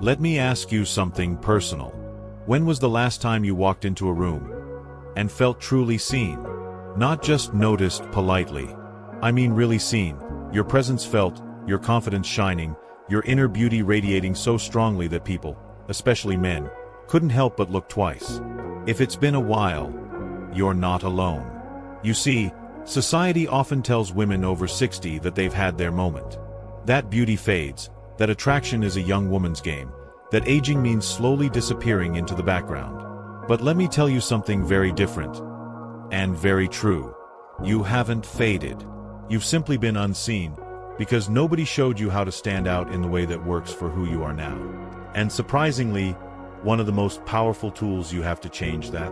Let me ask you something personal. When was the last time you walked into a room and felt truly seen? Not just noticed politely. I mean really seen. Your presence felt, your confidence shining, your inner beauty radiating so strongly that people, especially men, couldn't help but look twice. If it's been a while, you're not alone. You see, society often tells women over 60 that they've had their moment. That beauty fades, that attraction is a young woman's game, that aging means slowly disappearing into the background. But let me tell you something very different, and very true. You haven't faded. You've simply been unseen, because nobody showed you how to stand out in the way that works for who you are now. And surprisingly, one of the most powerful tools you have to change that?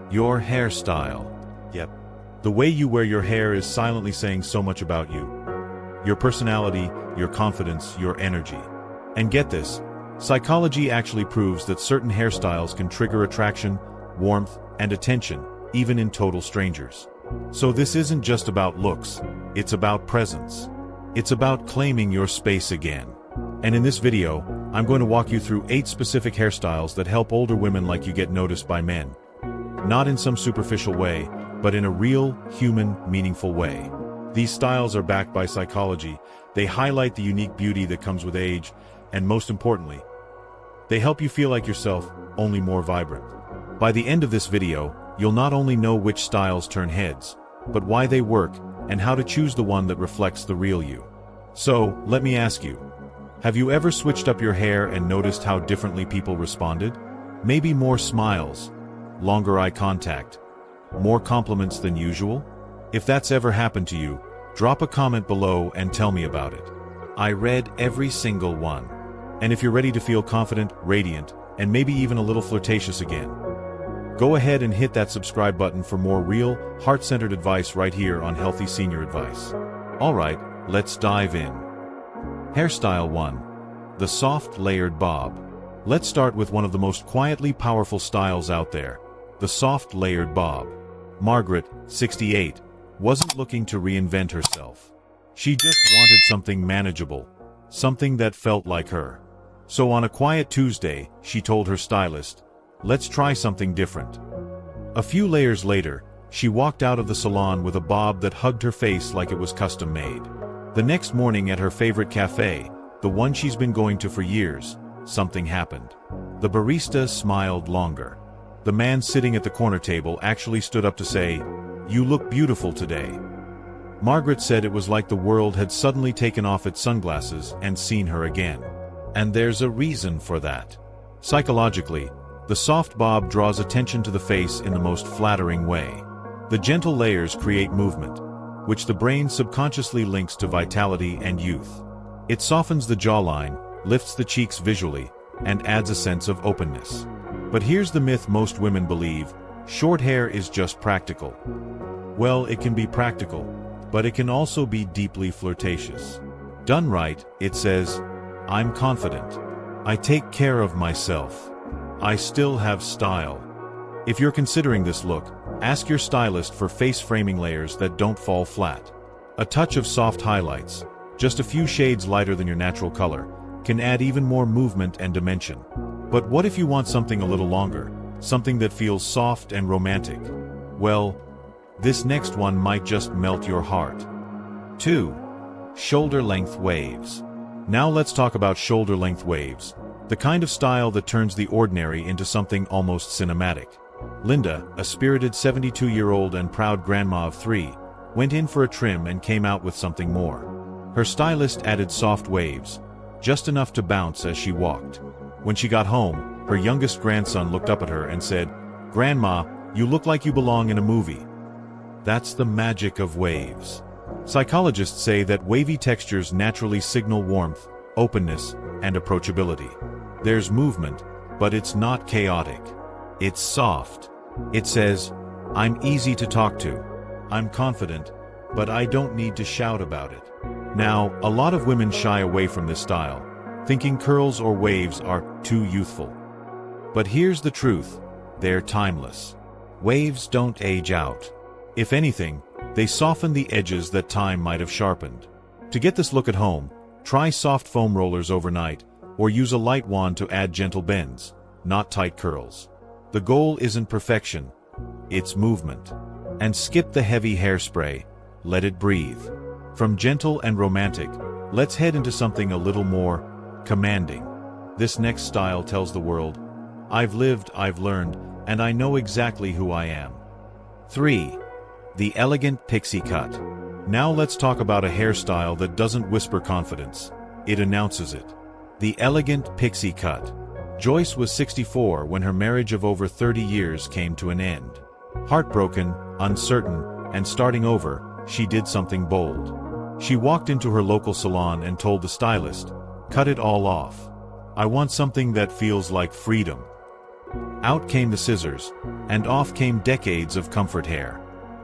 Your hairstyle. Yep. The way you wear your hair is silently saying so much about you. Your personality, your confidence, your energy. And get this, psychology actually proves that certain hairstyles can trigger attraction, warmth, and attention, even in total strangers. So this isn't just about looks, it's about presence. It's about claiming your space again. And in this video, I'm going to walk you through 8 specific hairstyles that help older women like you get noticed by men. Not in some superficial way, but in a real, human, meaningful way. These styles are backed by psychology, they highlight the unique beauty that comes with age, and most importantly, they help you feel like yourself, only more vibrant. By the end of this video, you'll not only know which styles turn heads, but why they work, and how to choose the one that reflects the real you. So, let me ask you, have you ever switched up your hair and noticed how differently people responded? Maybe more smiles, longer eye contact, more compliments than usual? If that's ever happened to you, drop a comment below and tell me about it. I read every single one. And if you're ready to feel confident, radiant, and maybe even a little flirtatious again, go ahead and hit that subscribe button for more real, heart-centered advice right here on Healthy Senior Advice. Alright, let's dive in. Hairstyle 1. The soft layered bob. Let's start with one of the most quietly powerful styles out there, the soft layered bob. Margaret, 68, wasn't looking to reinvent herself. She just wanted something manageable, something that felt like her. So on a quiet Tuesday, she told her stylist, "Let's try something different." A few layers later, she walked out of the salon with a bob that hugged her face like it was custom made. The next morning at her favorite cafe, the one she's been going to for years, something happened. The barista smiled longer. The man sitting at the corner table actually stood up to say, "You look beautiful today." Margaret said it was like the world had suddenly taken off its sunglasses and seen her again. And there's a reason for that. Psychologically, the soft bob draws attention to the face in the most flattering way. The gentle layers create movement, which the brain subconsciously links to vitality and youth. It softens the jawline, lifts the cheeks visually, and adds a sense of openness. But here's the myth most women believe: short hair is just practical. Well, it can be practical, but it can also be deeply flirtatious. Done right, it says, "I'm confident. I take care of myself. I still have style." If you're considering this look, ask your stylist for face framing layers that don't fall flat. A touch of soft highlights, just a few shades lighter than your natural color, can add even more movement and dimension. But what if you want something a little longer, something that feels soft and romantic? Well, this next one might just melt your heart. 2. Shoulder-length waves. Now let's talk about shoulder-length waves, the kind of style that turns the ordinary into something almost cinematic. Linda, a spirited 72-year-old and proud grandma of 3, went in for a trim and came out with something more. Her stylist added soft waves, just enough to bounce as she walked. When she got home, her youngest grandson looked up at her and said, "Grandma, you look like you belong in a movie." That's the magic of waves. Psychologists say that wavy textures naturally signal warmth, openness, and approachability. There's movement, but it's not chaotic. It's soft. It says, "I'm easy to talk to. I'm confident, but I don't need to shout about it." Now, a lot of women shy away from this style, thinking curls or waves are too youthful. But here's the truth: they're timeless. Waves don't age out. If anything, they soften the edges that time might have sharpened. To get this look at home, try soft foam rollers overnight, Or use a light wand to add gentle bends, not tight curls. The goal isn't perfection, it's movement. And skip the heavy hairspray, let it breathe. From gentle and romantic, let's head into something a little more commanding. This next style tells the world, I've lived, I've learned, and I know exactly who I am. 3. The elegant pixie cut. Now let's talk about a hairstyle that doesn't whisper confidence, it announces it. The elegant pixie cut. Joyce was 64 when her marriage of over 30 years came to an end. Heartbroken, uncertain, and starting over, she did something bold. She walked into her local salon and told the stylist, "Cut it all off. I want something that feels like freedom." Out came the scissors, and off came decades of comfort hair.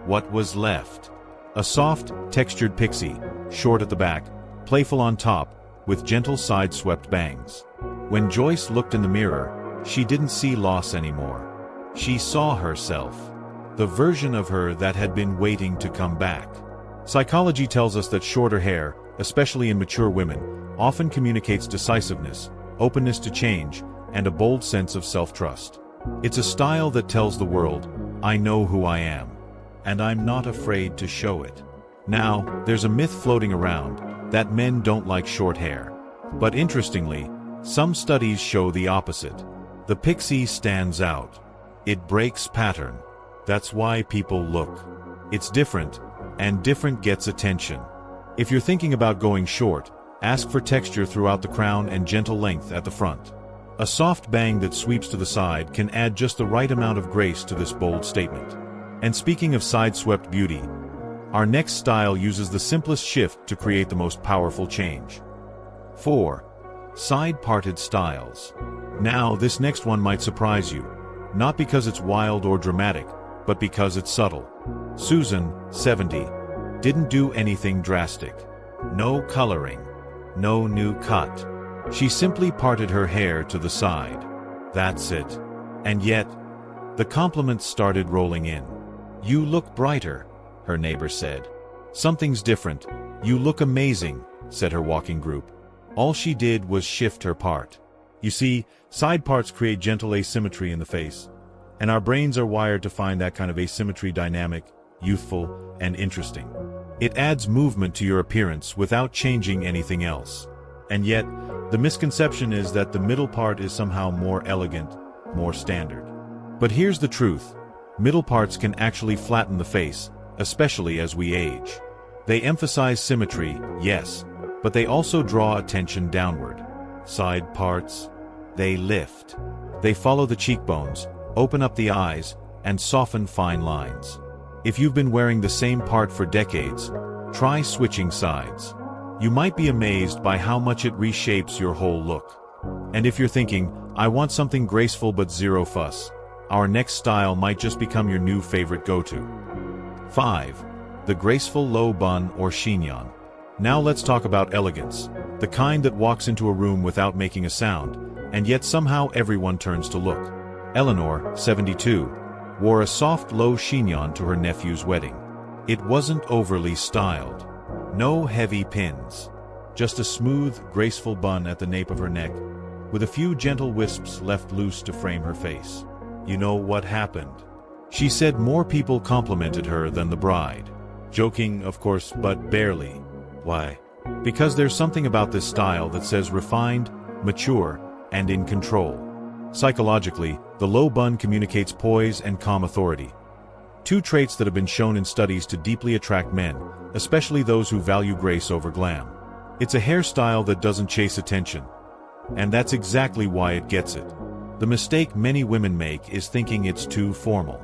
What was left? A soft, textured pixie, short at the back, playful on top, with gentle side-swept bangs. When Joyce looked in the mirror, she didn't see loss anymore. She saw herself. The version of her that had been waiting to come back. Psychology tells us that shorter hair, especially in mature women, often communicates decisiveness, openness to change, and a bold sense of self-trust. It's a style that tells the world, I know who I am, and I'm not afraid to show it. Now, there's a myth floating around that men don't like short hair. But interestingly, some studies show the opposite. The pixie stands out. It breaks pattern. That's why people look. It's different, and different gets attention. If you're thinking about going short, ask for texture throughout the crown and gentle length at the front. A soft bang that sweeps to the side can add just the right amount of grace to this bold statement. And speaking of side-swept beauty, our next style uses the simplest shift to create the most powerful change. 4. Side-parted styles. Now, this next one might surprise you, not because it's wild or dramatic, but because it's subtle. Susan, 70, didn't do anything drastic. No coloring, no new cut. She simply parted her hair to the side. That's it. And yet, the compliments started rolling in. "You look brighter," her neighbor said. "Something's different. You look amazing," said her walking group. All she did was shift her part. You see, side parts create gentle asymmetry in the face, and our brains are wired to find that kind of asymmetry dynamic, youthful, and interesting. It adds movement to your appearance without changing anything else. And yet, the misconception is that the middle part is somehow more elegant, more standard. But here's the truth. Middle parts can actually flatten the face, especially as we age. They emphasize symmetry, yes, but they also draw attention downward. Side parts, they lift. They follow the cheekbones, open up the eyes, and soften fine lines. If you've been wearing the same part for decades, try switching sides. You might be amazed by how much it reshapes your whole look. And if you're thinking, I want something graceful but zero fuss, our next style might just become your new favorite go-to. 5. The graceful low bun or chignon. Now let's talk about elegance, the kind that walks into a room without making a sound, and yet somehow everyone turns to look. Eleanor, 72, wore a soft low chignon to her nephew's wedding. It wasn't overly styled. No heavy pins. Just a smooth, graceful bun at the nape of her neck, with a few gentle wisps left loose to frame her face. You know what happened? She said more people complimented her than the bride. Joking, of course, but barely. Why? Because there's something about this style that says refined, mature, and in control. Psychologically, the low bun communicates poise and calm authority. Two traits that have been shown in studies to deeply attract men, especially those who value grace over glam. It's a hairstyle that doesn't chase attention. And that's exactly why it gets it. The mistake many women make is thinking it's too formal,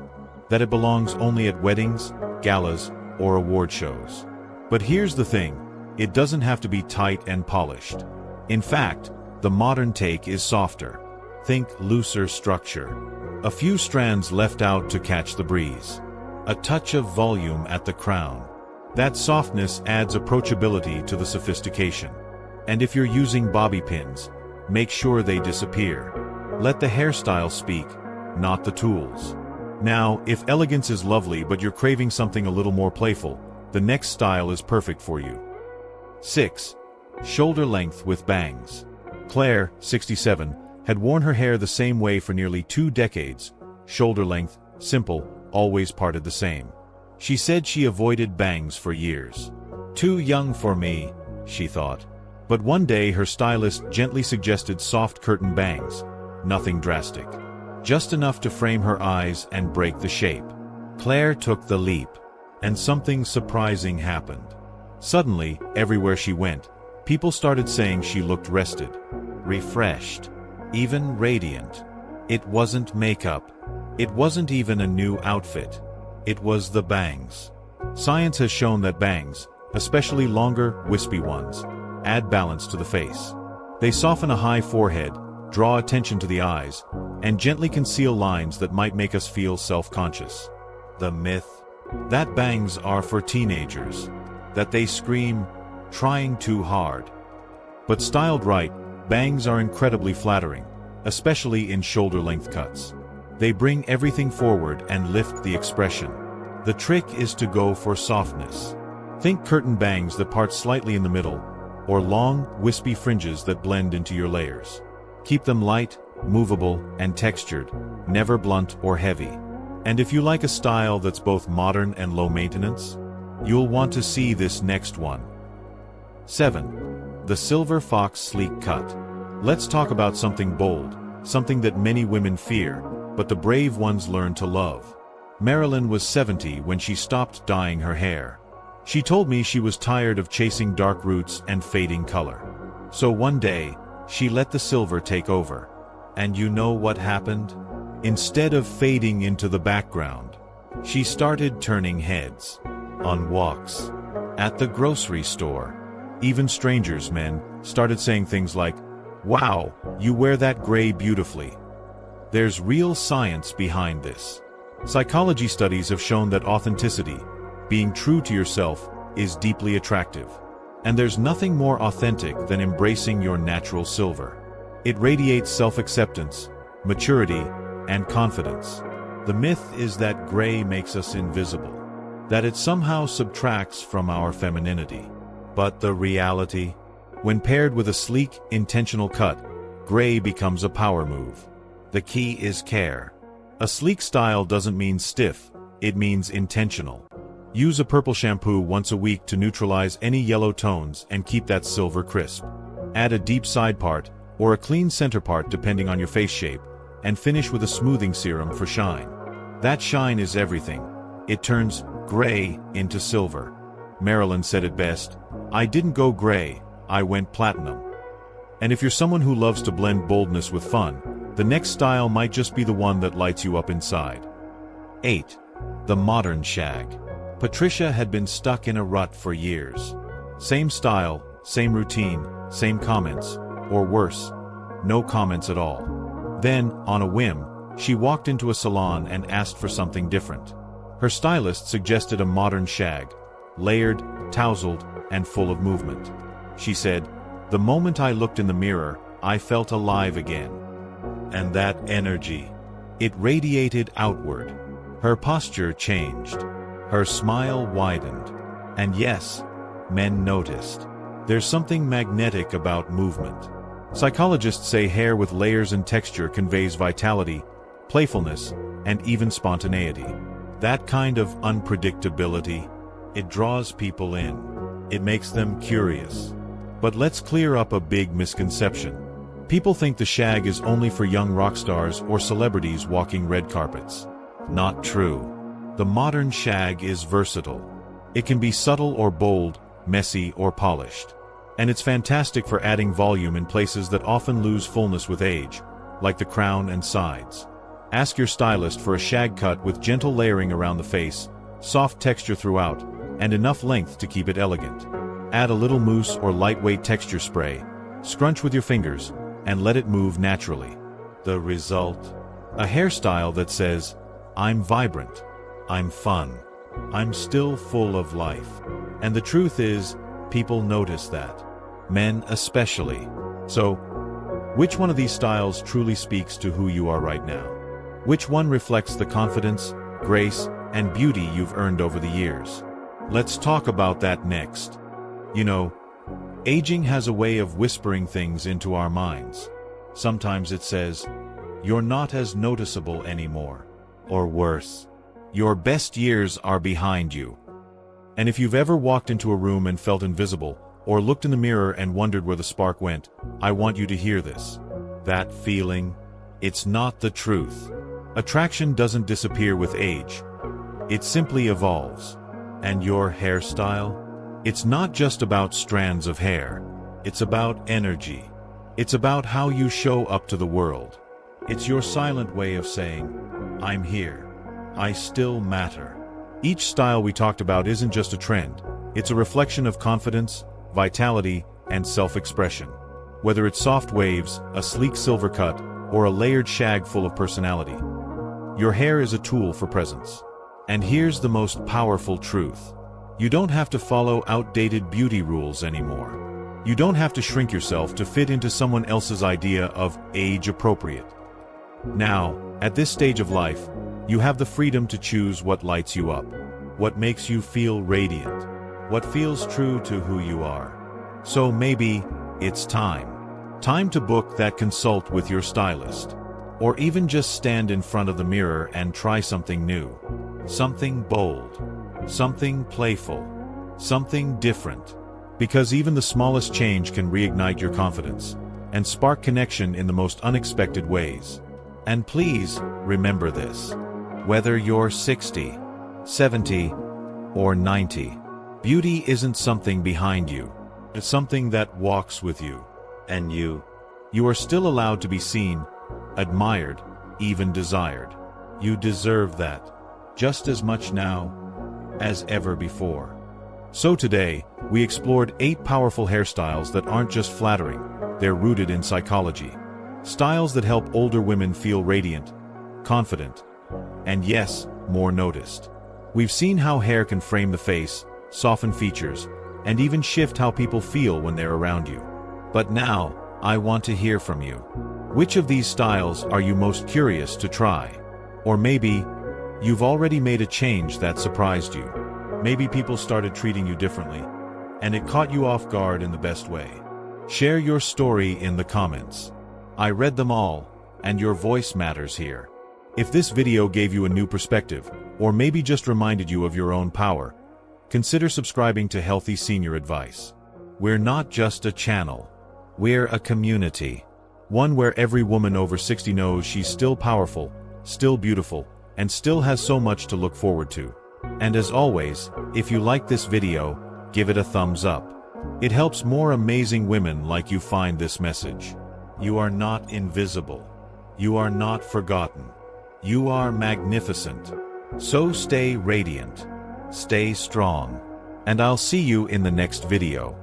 that it belongs only at weddings, galas, or award shows. But here's the thing, it doesn't have to be tight and polished. In fact, the modern take is softer. Think looser structure. A few strands left out to catch the breeze. A touch of volume at the crown. That softness adds approachability to the sophistication. And if you're using bobby pins, make sure they disappear. Let the hairstyle speak, not the tools. Now, if elegance is lovely but you're craving something a little more playful, the next style is perfect for you. 6. Shoulder length with bangs. Claire, 67, had worn her hair the same way for nearly 2 decades, shoulder length, simple, always parted the same. She said she avoided bangs for years. Too young for me, she thought. But one day her stylist gently suggested soft curtain bangs, nothing drastic. Just enough to frame her eyes and break the shape. Claire took the leap, and something surprising happened. Suddenly, everywhere she went, people started saying she looked rested, refreshed, even radiant. It wasn't makeup. It wasn't even a new outfit. It was the bangs. Science has shown that bangs, especially longer, wispy ones, add balance to the face. They soften a high forehead, draw attention to the eyes, and gently conceal lines that might make us feel self-conscious. The myth that bangs are for teenagers, that they scream, trying too hard. But styled right, bangs are incredibly flattering, especially in shoulder-length cuts. They bring everything forward and lift the expression. The trick is to go for softness. Think curtain bangs that part slightly in the middle, or long, wispy fringes that blend into your layers. Keep them light, movable, and textured, never blunt or heavy. And if you like a style that's both modern and low maintenance, you'll want to see this next one. 7. The Silver Fox Sleek Cut. Let's talk about something bold, something that many women fear, but the brave ones learn to love. Marilyn was 70 when she stopped dyeing her hair. She told me she was tired of chasing dark roots and fading color. So one day, she let the silver take over. And you know what happened? Instead of fading into the background, she started turning heads. On walks, at the grocery store. Even strangers, men, started saying things like, "Wow, you wear that gray beautifully." There's real science behind this. Psychology studies have shown that authenticity, being true to yourself, is deeply attractive. And there's nothing more authentic than embracing your natural silver. It radiates self-acceptance, maturity, and confidence. The myth is that gray makes us invisible, that it somehow subtracts from our femininity. But the reality? When paired with a sleek, intentional cut, gray becomes a power move. The key is care. A sleek style doesn't mean stiff, it means intentional. Use a purple shampoo once a week to neutralize any yellow tones and keep that silver crisp. Add a deep side part, or a clean center part depending on your face shape, and finish with a smoothing serum for shine. That shine is everything. It turns gray into silver. Marilyn said it best, "I didn't go gray, I went platinum." And if you're someone who loves to blend boldness with fun, the next style might just be the one that lights you up inside. 8. The Modern Shag. Patricia had been stuck in a rut for years. Same style, same routine, same comments, or worse, no comments at all. Then, on a whim, she walked into a salon and asked for something different. Her stylist suggested a modern shag, layered, tousled, and full of movement. She said, "The moment I looked in the mirror, I felt alive again." And that energy, it radiated outward. Her posture changed. Her smile widened. And yes, men noticed. There's something magnetic about movement. Psychologists say hair with layers and texture conveys vitality, playfulness, and even spontaneity. That kind of unpredictability, it draws people in. It makes them curious. But let's clear up a big misconception. People think the shag is only for young rock stars or celebrities walking red carpets. Not true. The modern shag is versatile. It can be subtle or bold, messy or polished. And it's fantastic for adding volume in places that often lose fullness with age, like the crown and sides. Ask your stylist for a shag cut with gentle layering around the face, soft texture throughout, and enough length to keep it elegant. Add a little mousse or lightweight texture spray, scrunch with your fingers, and let it move naturally. The result? A hairstyle that says, "I'm vibrant. I'm fun. I'm still full of life." And the truth is, people notice that. Men especially. So, which one of these styles truly speaks to who you are right now? Which one reflects the confidence, grace, and beauty you've earned over the years? Let's talk about that next. You know, Aging has a way of whispering things into our minds. Sometimes it says, "You're not as noticeable anymore." Or worse, "Your best years are behind you." And if you've ever walked into a room and felt invisible, or looked in the mirror and wondered where the spark went, I want you to hear this. That feeling, it's not the truth. Attraction doesn't disappear with age. It simply evolves. And your hairstyle? It's not just about strands of hair. It's about energy. It's about how you show up to the world. It's your silent way of saying, "I'm here. I still matter." Each style we talked about isn't just a trend. It's a reflection of confidence, vitality, and self-expression. Whether it's soft waves, a sleek silver cut, or a layered shag full of personality, your hair is a tool for presence. And here's the most powerful truth. You don't have to follow outdated beauty rules anymore. You don't have to shrink yourself to fit into someone else's idea of age-appropriate. Now, at this stage of life, you have the freedom to choose what lights you up, what makes you feel radiant, what feels true to who you are. So maybe it's time. Time to book that consult with your stylist. Or even just stand in front of the mirror and try something new. Something bold. Something playful. Something different. Because even the smallest change can reignite your confidence and spark connection in the most unexpected ways. And please, remember this. Whether you're 60, 70, or 90, beauty isn't something behind you. It's something that walks with you. And you are still allowed to be seen, admired, even desired. You deserve that, just as much now as ever before. So today, we explored 8 powerful hairstyles that aren't just flattering, they're rooted in psychology. Styles that help older women feel radiant, confident, and yes, more noticed. We've seen how hair can frame the face, soften features, and even shift how people feel when they're around you. But now, I want to hear from you. Which of these styles are you most curious to try? Or maybe, you've already made a change that surprised you. Maybe people started treating you differently, and it caught you off guard in the best way. Share your story in the comments. I read them all, and your voice matters here. If this video gave you a new perspective, or maybe just reminded you of your own power, consider subscribing to Healthy Senior Advice. We're not just a channel. We're a community. One where every woman over 60 knows she's still powerful, still beautiful, and still has so much to look forward to. And as always, if you like this video, give it a thumbs up. It helps more amazing women like you find this message. You are not invisible. You are not forgotten. You are magnificent. So stay radiant. Stay strong. And I'll see you in the next video.